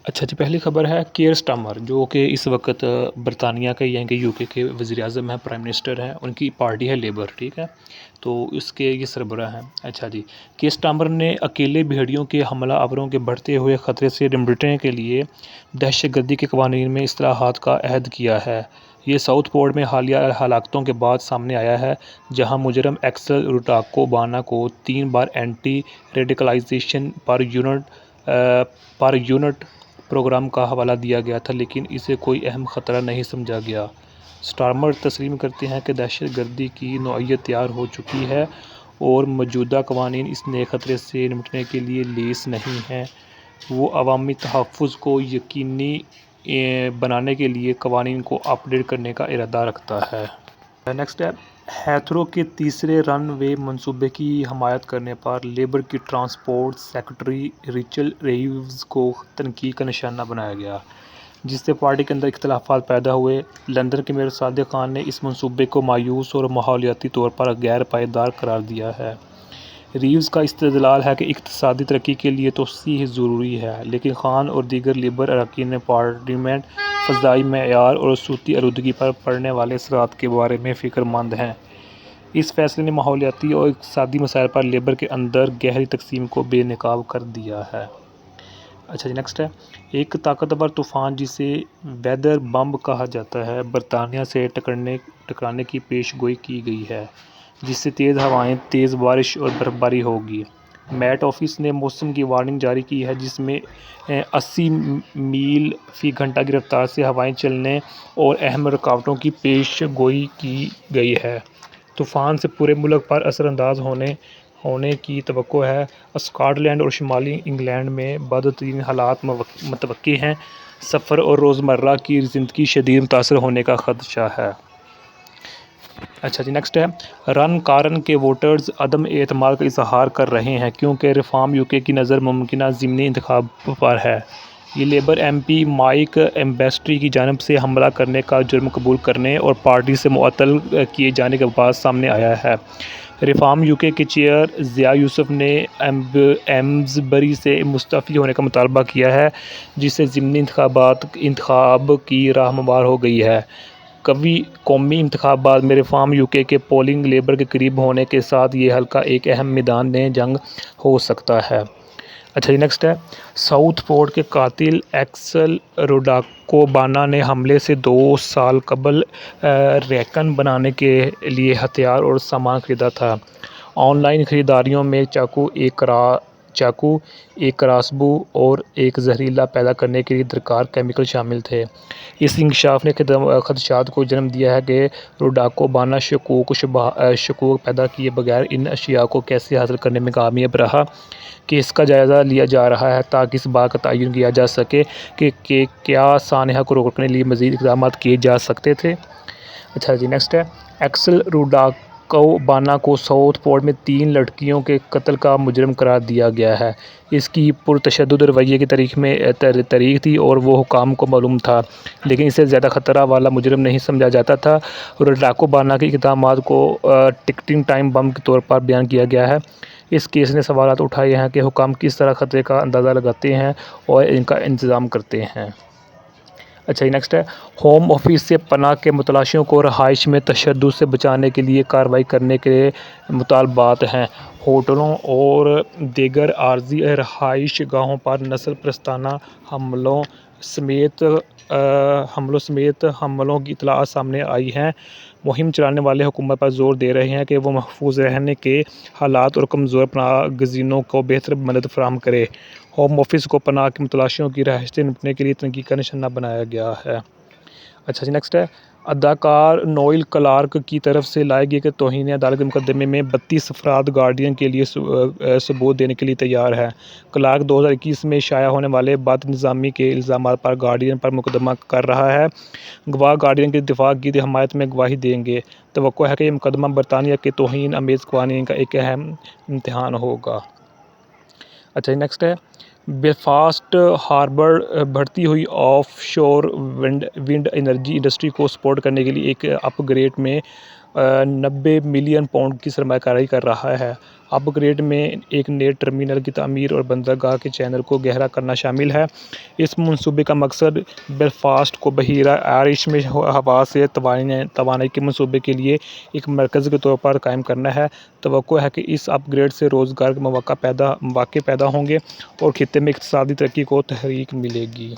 اچھا جی، پہلی خبر ہے کیئر اسٹارمر جو کہ اس وقت برطانیہ کے یعنی کہ یو کے وزیر اعظم ہیں، پرائم منسٹر ہیں، ان کی پارٹی ہے لیبر، ٹھیک ہے، تو اس کے یہ سربراہ ہیں۔ اچھا جی، کیئر اسٹارمر نے اکیلے بھیڑیوں کے حملہ آوروں کے بڑھتے ہوئے خطرے سے نمٹنے کے لیے دہشت گردی کے قوانین میں اصلاحات کا عہد کیا ہے۔ یہ ساؤتھ پورٹ میں حالیہ ہلاکتوں کے بعد سامنے آیا ہے، جہاں مجرم ایکسل روڈاکوبانا کو 3 بار اینٹی ریڈیکلائزیشن پر یونٹ پروگرام کا حوالہ دیا گیا تھا، لیکن اسے کوئی اہم خطرہ نہیں سمجھا گیا۔ اسٹارمر تسلیم کرتے ہیں کہ دہشت گردی کی نوعیت تیار ہو چکی ہے اور موجودہ قوانین اس نئے خطرے سے نمٹنے کے لیے لیس نہیں ہیں۔ وہ عوامی تحفظ کو یقینی بنانے کے لیے قوانین کو اپ ڈیٹ کرنے کا ارادہ رکھتا ہے۔ نیکسٹ ہے ہیتھرو کے تیسرے رن وے منصوبے کی حمایت کرنے پر لیبر کی ٹرانسپورٹ سیکرٹری ریچل ریوز کو تنقید کا نشانہ بنایا گیا، جس سے پارٹی کے اندر اختلافات پیدا ہوئے۔ لندن کے میئر صادق خان نے اس منصوبے کو مایوس اور ماحولیاتی طور پر غیر پائیدار قرار دیا ہے۔ ریوز کا استدلال ہے کہ اقتصادی ترقی کے لیے توسیع ضروری ہے، لیکن خان اور دیگر لیبر اراکین پارلیمنٹ فضائی معیار اور صوتی آلودگی پر پڑنے والے اثرات کے بارے میں فکر مند ہیں۔ اس فیصلے نے ماحولیاتی اور اقتصادی مسائل پر لیبر کے اندر گہری تقسیم کو بے نقاب کر دیا ہے۔ اچھا جی، نیکسٹ ہے ایک طاقتور طوفان جسے ویدر بمب کہا جاتا ہے، برطانیہ سے ٹکرانے کی پیش گوئی کی گئی ہے، جس سے تیز ہوائیں، تیز بارش اور برفباری ہوگی۔ میٹ آفس نے موسم کی وارننگ جاری کی ہے، جس میں 80 میل فی گھنٹہ کی رفتار سے ہوائیں چلنے اور اہم رکاوٹوں کی پیش گوئی کی گئی ہے۔ طوفان سے پورے ملک پر اثر انداز ہونے کی توقع ہے۔ اسکاٹ لینڈ اور شمالی انگلینڈ میں بدترین حالات متوقع ہیں۔ سفر اور روزمرہ کی زندگی شدید متاثر ہونے کا خدشہ ہے۔ اچھا جی، نیکسٹ ہے رن کارن کے ووٹرز عدم اعتماد کا اظہار کر رہے ہیں کیونکہ ریفارم یوکے کی نظر ممکنہ ضمنی انتخاب پر ہے۔ یہ لیبر ایم پی مائک ایمبیسٹری کی جانب سے حملہ کرنے کا جرم قبول کرنے اور پارٹی سے معطل کیے جانے کے بعد سامنے آیا ہے۔ ریفارم یوکے کے چیئر ضیاء یوسف نے ایمزبری سے مستعفی ہونے کا مطالبہ کیا ہے، جس سے ضمنی انتخاب کی راہ ہموار ہو گئی ہے۔ قومی انتخابات میں ریفارم یوکے کے پولنگ لیبر کے قریب ہونے کے ساتھ یہ حلقہ ایک اہم میدان جنگ ہو سکتا ہے۔ اچھا جی، نیکسٹ ہے ساؤتھ پورٹ کے قاتل ایکسل روڈاکوبانا نے حملے سے 2 سال قبل ریکن بنانے کے لیے ہتھیار اور سامان خریدا تھا۔ آن لائن خریداریوں میں چاقو، ایک کراسبو اور ایک زہریلا پیدا کرنے کے لیے درکار کیمیکل شامل تھے۔ اس انکشاف نے خدشات کو جنم دیا ہے کہ روڈاکوبانا شکوک پیدا کیے بغیر ان اشیاء کو کیسے حاصل کرنے میں کامیاب رہا۔ کیس کا جائزہ لیا جا رہا ہے تاکہ اس بات کا تعین کیا جا سکے کہ کیا سانحہ کو روکنے کے لیے مزید اقدامات کیے جا سکتے تھے۔ اچھا جی، نیکسٹ ہے ایکسل روڈاکوبانا کو ساؤتھ پورٹ میں 3 لڑکیوں کے قتل کا مجرم قرار دیا گیا ہے۔ اس کی پرتشدد رویے کی تاریخ تھی اور وہ حکام کو معلوم تھا، لیکن اسے زیادہ خطرہ والا مجرم نہیں سمجھا جاتا تھا۔ روڈاکوبانا کے اقدامات کو ٹکٹنگ ٹائم بم کے طور پر بیان کیا گیا ہے۔ اس کیس نے سوالات اٹھائے ہیں کہ حکام کس طرح خطرے کا اندازہ لگاتے ہیں اور ان کا انتظام کرتے ہیں۔ اچھا جی، نیکسٹ ہے ہوم آفس سے پناہ کے متلاشیوں کو رہائش میں تشدد سے بچانے کے لیے کارروائی کرنے کے مطالبات ہیں۔ ہوٹلوں اور دیگر عارضی رہائش گاہوں پر نسل پرستانہ حملوں سمیت حملوں کی اطلاعات سامنے آئی ہیں۔ مہم چلانے والے حکومت پر زور دے رہے ہیں کہ وہ محفوظ رہنے کے حالات اور کمزور پناہ گزینوں کو بہتر مدد فراہم کرے۔ ہوم آفس کو پناہ کے متلاشیوں کی رہائش سے نمٹنے کے لیے تنقید کا نشانہ بنایا گیا ہے۔ اچھا جی، نیکسٹ ہے اداکار نوئل کلارک کی طرف سے لائے گئے توہین عدالت کے مقدمے میں 32 افراد گارڈین کے لیے ثبوت دینے کے لیے تیار ہیں۔ کلارک 2021 میں شائع ہونے والے بد نظامی کے الزامات پر گارڈین پر مقدمہ کر رہا ہے۔ گواہ گارڈین کے دفاع کی حمایت میں گواہی دیں گے۔ توقع ہے کہ یہ مقدمہ برطانیہ کے توہین آمیز قوانین کا ایک اہم امتحان ہوگا۔ اچھا جی، نیکسٹ ہے بیلفاسٹ ہاربر بڑھتی ہوئی آف شور ونڈ انرجی انڈسٹری کو سپورٹ کرنے کے لیے ایک اپ گریڈ میں £90 ملین کی سرمایہ کاری کر رہا ہے۔ اپ گریڈ میں ایک نئے ٹرمینل کی تعمیر اور بندرگاہ کے چینل کو گہرا کرنا شامل ہے۔ اس منصوبے کا مقصد بیلفاسٹ کو بحیرہ آئرش میں ہوا سے توانائی کے منصوبے کے لیے ایک مرکز کے طور پر قائم کرنا ہے۔ توقع ہے کہ اس اپ گریڈ سے روزگار کے مواقع پیدا ہوں گے اور خطے میں اقتصادی ترقی کو تحریک ملے گی۔